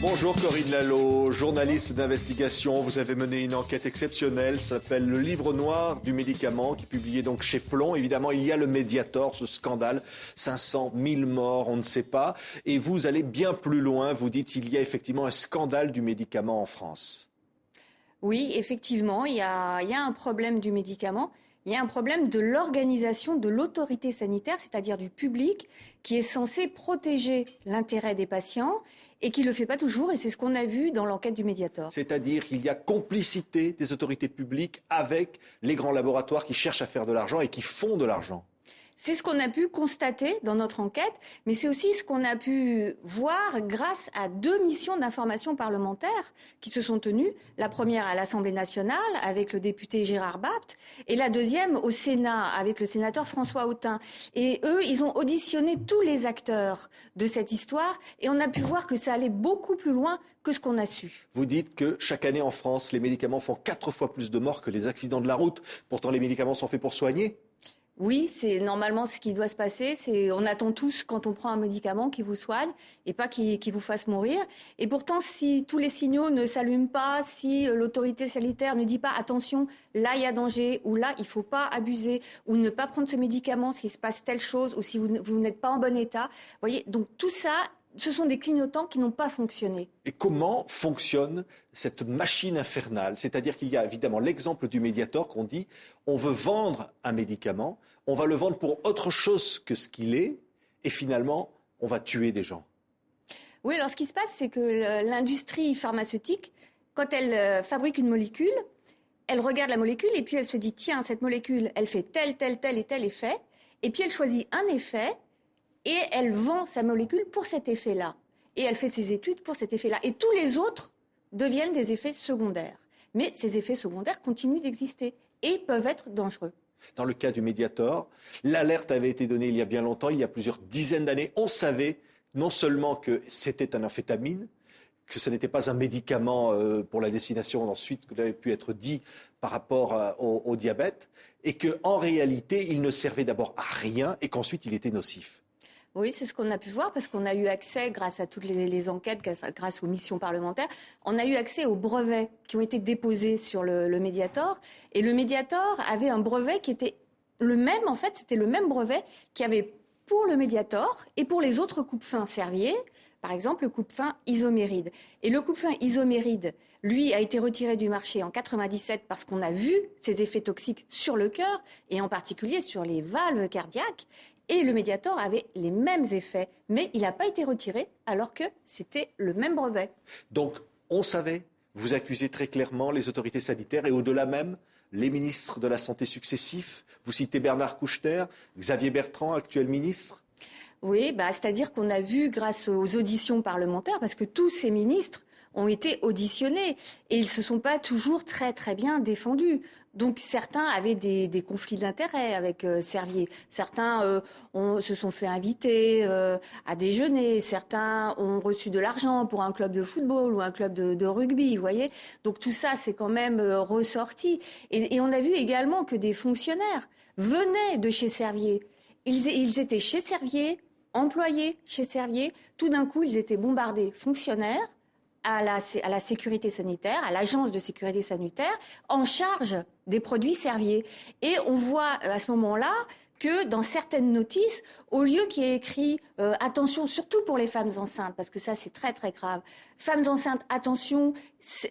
Bonjour Corinne Lalo, journaliste d'investigation. Vous avez mené une enquête exceptionnelle, ça s'appelle Le Livre Noir du médicament, qui est publié donc chez Plon. Évidemment, il y a le Mediator, ce scandale, 500 000 morts, on ne sait pas. Et vous allez bien plus loin, vous dites qu'il y a effectivement un scandale du médicament en France. Oui, effectivement, il y a un problème du médicament. Il y a un problème de l'organisation de l'autorité sanitaire, c'est-à-dire du public, qui est censé protéger l'intérêt des patients et qui ne le fait pas toujours. Et c'est ce qu'on a vu dans l'enquête du Mediator. C'est-à-dire qu'il y a complicité des autorités publiques avec les grands laboratoires qui cherchent à faire de l'argent et qui font de l'argent. C'est ce qu'on a pu constater dans notre enquête, mais c'est aussi ce qu'on a pu voir grâce à 2 missions d'information parlementaire qui se sont tenues. La première à l'Assemblée nationale avec le député Gérard Bapt et la deuxième au Sénat avec le sénateur François Autain. Et eux, ils ont auditionné tous les acteurs de cette histoire et on a pu voir que ça allait beaucoup plus loin que ce qu'on a su. Vous dites que chaque année en France, les médicaments font 4 fois plus de morts que les accidents de la route. Pourtant, les médicaments sont faits pour soigner. Oui, c'est normalement ce qui doit se passer. On attend tous, quand on prend un médicament, qu'il vous soigne et pas qu'il vous fasse mourir. Et pourtant, si tous les signaux ne s'allument pas, si l'autorité sanitaire ne dit pas attention, là il y a danger, ou là il faut pas abuser, ou ne pas prendre ce médicament s'il se passe telle chose, ou si vous n'êtes pas en bon état. Vous voyez, donc tout ça, ce sont des clignotants qui n'ont pas fonctionné. Et comment fonctionne cette machine infernale? C'est-à-dire qu'il y a évidemment l'exemple du Mediator qu'on dit on veut vendre un médicament, on va le vendre pour autre chose que ce qu'il est, et finalement, on va tuer des gens. Oui, alors ce qui se passe, c'est que l'industrie pharmaceutique, quand elle fabrique une molécule, elle regarde la molécule et puis elle se dit tiens, cette molécule, elle fait tel et tel effet, et puis elle choisit un effet, et elle vend sa molécule pour cet effet-là. Et elle fait ses études pour cet effet-là. Et tous les autres deviennent des effets secondaires. Mais ces effets secondaires continuent d'exister et peuvent être dangereux. Dans le cas du Mediator, l'alerte avait été donnée il y a bien longtemps, il y a plusieurs dizaines d'années. On savait non seulement que c'était un amphétamine, que ce n'était pas un médicament pour la destination ensuite que l'avait pu être dit par rapport au diabète, et qu'en réalité, il ne servait d'abord à rien et qu'ensuite il était nocif. Oui, c'est ce qu'on a pu voir parce qu'on a eu accès, grâce à toutes les enquêtes, grâce aux missions parlementaires, on a eu accès aux brevets qui ont été déposés sur le Mediator. Et le Mediator avait un brevet qui était le même, en fait, c'était le même brevet qu'il y avait pour le Mediator et pour les autres coupe-fins Servier, par exemple le coupe-fin Isoméride. Et le coupe-fin Isoméride, lui, a été retiré du marché en 97 parce qu'on a vu ses effets toxiques sur le cœur et en particulier sur les valves cardiaques. Et le Mediator avait les mêmes effets, mais il n'a pas été retiré alors que c'était le même brevet. Donc, on savait, vous accusez très clairement les autorités sanitaires et au-delà même, les ministres de la Santé successifs. Vous citez Bernard Kouchner, Xavier Bertrand, actuel ministre. Oui, c'est-à-dire qu'on a vu grâce aux auditions parlementaires, parce que tous ces ministres ont été auditionnés et ils ne se sont pas toujours très très bien défendus. Donc certains avaient des conflits d'intérêts avec Servier. Certains se sont fait inviter à déjeuner. Certains ont reçu de l'argent pour un club de football ou un club de rugby, vous voyez. Donc tout ça, c'est quand même ressorti. Et on a vu également que des fonctionnaires venaient de chez Servier. Ils étaient chez Servier, employés chez Servier. Tout d'un coup, ils étaient bombardés fonctionnaires à la sécurité sanitaire, à l'agence de sécurité sanitaire, en charge des produits Servier. Et on voit à ce moment-là que dans certaines notices, au lieu qu'il y ait écrit attention, surtout pour les femmes enceintes, parce que ça c'est très très grave, femmes enceintes, attention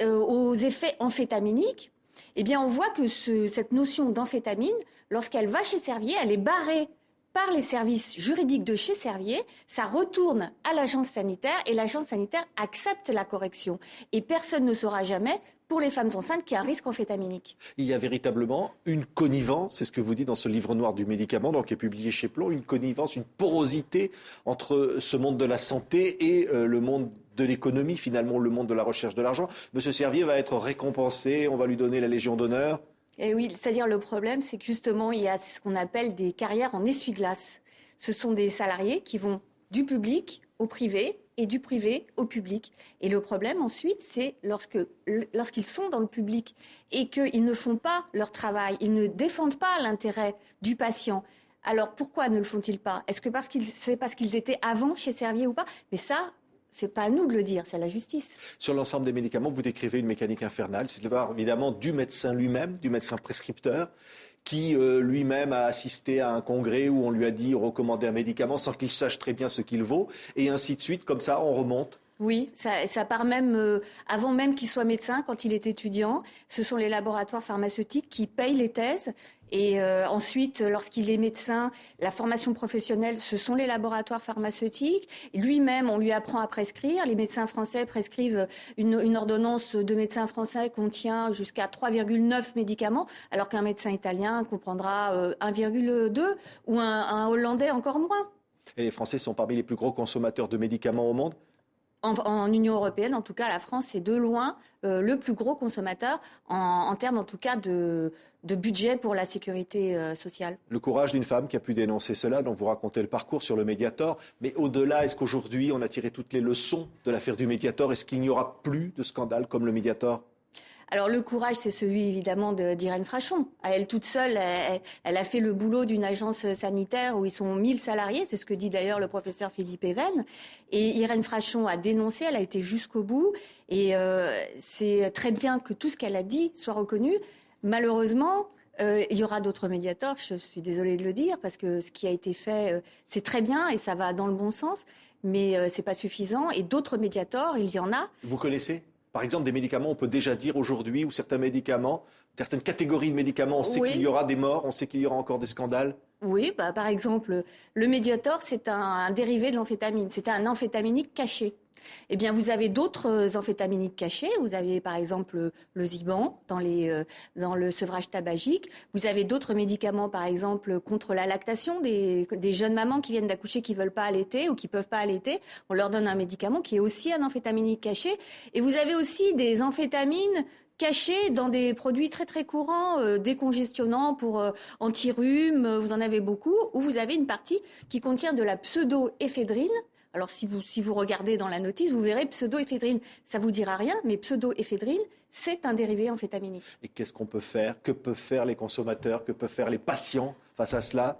aux effets amphétaminiques, eh bien on voit que cette notion d'amphétamine, lorsqu'elle va chez Servier, elle est barrée par les services juridiques de chez Servier, ça retourne à l'agence sanitaire et l'agence sanitaire accepte la correction. Et personne ne saura jamais, pour les femmes enceintes, qu'il y a un risque amphétaminique. Il y a véritablement une connivence, c'est ce que vous dites dans ce livre noir du médicament, donc qui est publié chez Plon, une connivence, une porosité entre ce monde de la santé et le monde de l'économie, finalement le monde de la recherche de l'argent. Monsieur Servier va être récompensé, on va lui donner la Légion d'honneur. Et oui, c'est-à-dire le problème, c'est que justement, il y a ce qu'on appelle des carrières en essuie-glace. Ce sont des salariés qui vont du public au privé et du privé au public. Et le problème ensuite, c'est lorsqu'ils sont dans le public et qu'ils ne font pas leur travail, ils ne défendent pas l'intérêt du patient. Alors pourquoi ne le font-ils pas ? Est-ce que c'est parce qu'ils étaient avant chez Servier ou pas ? Mais ça C'est pas à nous de le dire, c'est à la justice. Sur l'ensemble des médicaments, vous décrivez une mécanique infernale. C'est de voir évidemment du médecin lui-même, du médecin prescripteur, qui lui-même a assisté à un congrès où on lui a dit recommander un médicament sans qu'il sache très bien ce qu'il vaut, et ainsi de suite. Comme ça, on remonte. Oui, ça part même avant même qu'il soit médecin, quand il est étudiant. Ce sont les laboratoires pharmaceutiques qui payent les thèses. Et ensuite, lorsqu'il est médecin, la formation professionnelle, ce sont les laboratoires pharmaceutiques. Lui-même, on lui apprend à prescrire. Les médecins français prescrivent une ordonnance de médecin français contient jusqu'à 3,9 médicaments, alors qu'un médecin italien comprendra 1,2 ou un Hollandais encore moins. Et les Français sont parmi les plus gros consommateurs de médicaments au monde. En Union européenne, en tout cas, la France est de loin le plus gros consommateur en termes, en tout cas, de budget pour la sécurité sociale. Le courage d'une femme qui a pu dénoncer cela, dont vous racontez le parcours sur le Mediator. Mais au-delà, est-ce qu'aujourd'hui, on a tiré toutes les leçons de l'affaire du Mediator? Est-ce qu'il n'y aura plus de scandale comme le Mediator? Alors le courage, c'est celui évidemment d'Irène Frachon. À elle toute seule, elle a fait le boulot d'une agence sanitaire où ils sont 1000 salariés, c'est ce que dit d'ailleurs le professeur Philippe Even. Et Irène Frachon a dénoncé, elle a été jusqu'au bout. Et c'est très bien que tout ce qu'elle a dit soit reconnu. Malheureusement, il y aura d'autres médiateurs, je suis désolée de le dire, parce que ce qui a été fait, c'est très bien et ça va dans le bon sens, mais c'est pas suffisant. Et d'autres médiateurs, il y en a. Vous connaissez ? Par exemple, des médicaments, on peut déjà dire aujourd'hui, ou certains médicaments, certaines catégories de médicaments, on sait qu'il y aura des morts, on sait qu'il y aura encore des scandales. Oui, par exemple, le Mediator, c'est un dérivé de l'amphétamine. C'est un amphétaminique caché. Eh bien, vous avez d'autres amphétaminiques cachés. Vous avez, par exemple, le Ziban dans le sevrage tabagique. Vous avez d'autres médicaments, par exemple, contre la lactation, des jeunes mamans qui viennent d'accoucher qui veulent pas allaiter ou qui peuvent pas allaiter. On leur donne un médicament qui est aussi un amphétaminique caché. Et vous avez aussi des amphétamines cachés dans des produits très très courants, décongestionnants pour anti-rhume, vous en avez beaucoup, où vous avez une partie qui contient de la pseudoéphédrine. Alors si vous regardez dans la notice, vous verrez pseudoéphédrine. Ça vous dira rien, mais pseudoéphédrine, c'est un dérivé amphétaminique. Et qu'est-ce qu'on peut faire? Que peuvent faire les consommateurs? Que peuvent faire les patients face à cela?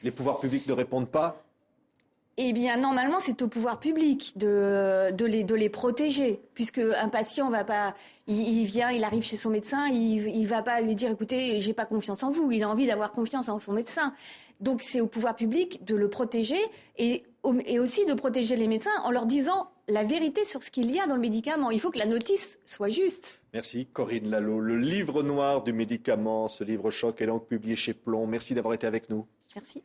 Les pouvoirs publics ne répondent pas? Eh bien, normalement, c'est au pouvoir public de les protéger, puisque un patient va pas, il vient, il arrive chez son médecin, il va pas lui dire, écoutez, j'ai pas confiance en vous. Il a envie d'avoir confiance en son médecin. Donc, c'est au pouvoir public de le protéger et aussi de protéger les médecins en leur disant la vérité sur ce qu'il y a dans le médicament. Il faut que la notice soit juste. Merci Corinne Lallot. Le livre noir du médicament, ce livre choc est donc publié chez Plomb. Merci d'avoir été avec nous. Merci.